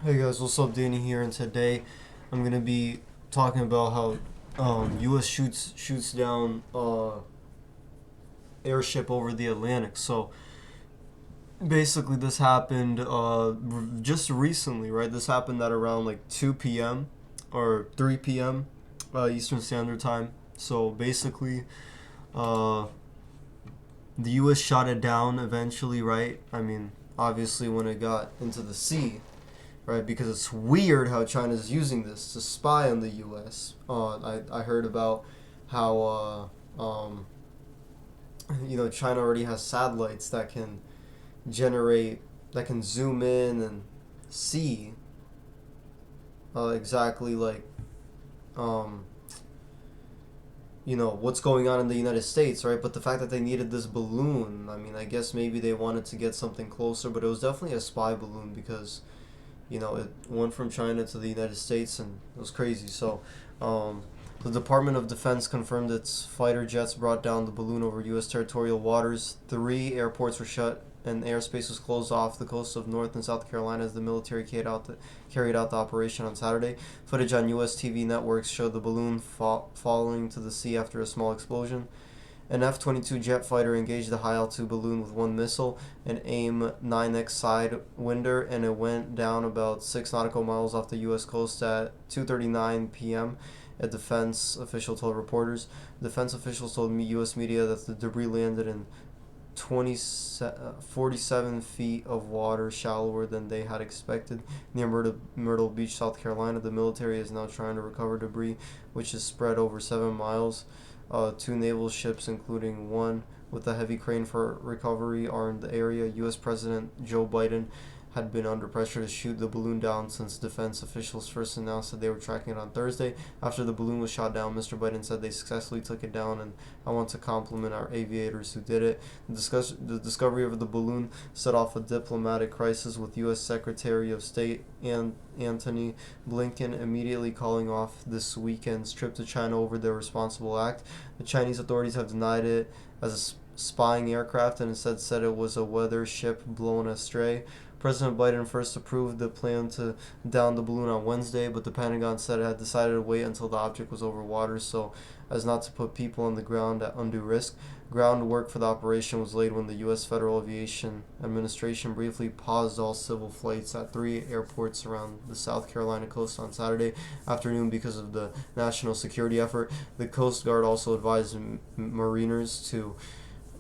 Hey guys, what's up? Danny here, and today I'm gonna be talking about how U.S. shoots down airship over the Atlantic. So basically, this happened just recently, right? This happened at around like 2 p.m. or 3 p.m. Eastern Standard Time. So basically, uh, the U.S. shot it down eventually, right? I mean, obviously, when it got into the sea, right? Because it's weird how China's using this to spy on the U.S. I heard about how China already has satellites that can generate that can zoom in and see exactly like um, what's going on in the United States, right? But the fact that they needed this balloon, I mean, I guess maybe they wanted to get something closer, but it was definitely a spy balloon because it went from China to the United States, and it was crazy. So, the Department of Defense confirmed its fighter jets brought down the balloon over U.S. territorial waters. Three airports were shut, and airspace was closed off the coast of North and South Carolina as the military carried out the operation on Saturday. Footage on U.S. TV networks showed the balloon falling to the sea after a small explosion. An F-22 jet fighter engaged the high-altitude balloon with one missile, an AIM-9X Sidewinder, and it went down about 6 nautical miles off the U.S. coast at 2:39 p.m., a defense official told reporters. Defense officials told U.S. media that the debris landed in 47 feet of water shallower than they had expected near Myrtle Beach, South Carolina. The military is now trying to recover debris, which is spread over 7 miles. Two naval ships, including one with a heavy crane for recovery, are in the area. U.S. President Joe Biden had been under pressure to shoot the balloon down since defense officials first announced that they were tracking it on Thursday. After the balloon was shot down, Mr. Biden said they successfully took it down, and I want to compliment our aviators who did it. The discovery of the balloon set off a diplomatic crisis, with U.S. Secretary of State Antony Blinken immediately calling off this weekend's trip to China over their responsible act. The Chinese authorities have denied it as a spying aircraft and instead said it was a weather ship blown astray. President Biden first approved the plan to down the balloon on Wednesday, but the Pentagon said it had decided to wait until the object was over water so as not to put people on the ground at undue risk. Groundwork for the operation was laid when the U.S. Federal Aviation Administration briefly paused all civil flights at three airports around the South Carolina coast on Saturday afternoon because of the national security effort. The Coast Guard also advised mariners to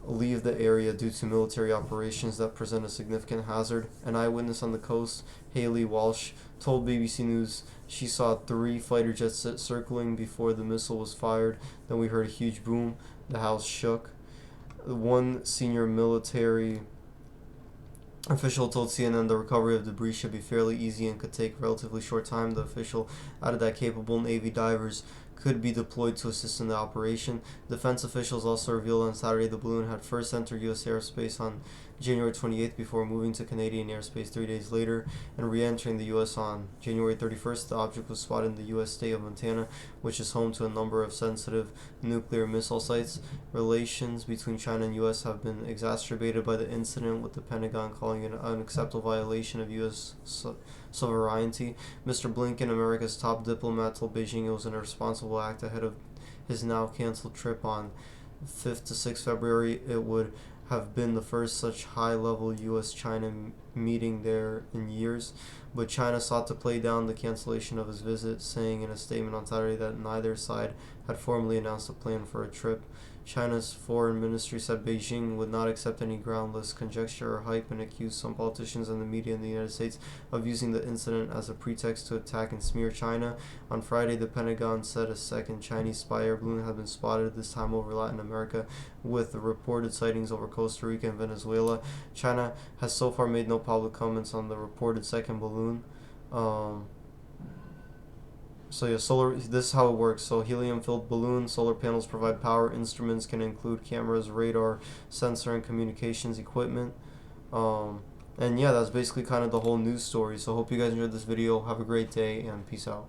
leave the area due to military operations that present a significant hazard. An eyewitness on the coast, Haley Walsh, told BBC News she saw three fighter jets circling before the missile was fired. Then we heard a huge boom. The house shook. One senior military official told CNN the recovery of debris should be fairly easy and could take a relatively short time. The official added that capable Navy divers could be deployed to assist in the operation. Defense officials also revealed on Saturday the balloon had first entered U.S. airspace on January 28th before moving to Canadian airspace 3 days later and re-entering the U.S. on January 31st. The object was spotted in the U.S. state of Montana, which is home to a number of sensitive nuclear missile sites. Relations between China and U.S. have been exacerbated by the incident, with the Pentagon calling it an unacceptable violation of U.S. sovereignty. Mr. Blinken, America's top diplomat, told Beijing it was an irresponsible act ahead of his now canceled trip on 5th to 6th February. It would have been the first such high-level U.S.-China meeting there in years, but China sought to play down the cancellation of his visit, saying in a statement on Saturday that neither side had formally announced a plan for a trip. China's foreign ministry said Beijing would not accept any groundless conjecture or hype and accused some politicians and the media in the United States of using the incident as a pretext to attack and smear China. On Friday, the Pentagon said a second Chinese spy air balloon had been spotted, this time over Latin America, with reported sightings over Costa Rica and Venezuela. China has so far made no public comments on the reported second balloon. Solar. This is how it works. So helium-filled balloon, solar panels provide power. Instruments can include cameras, radar, sensor, and communications equipment. And yeah, that's basically kind of the whole news story. So hope you guys enjoyed this video. Have a great day and peace out.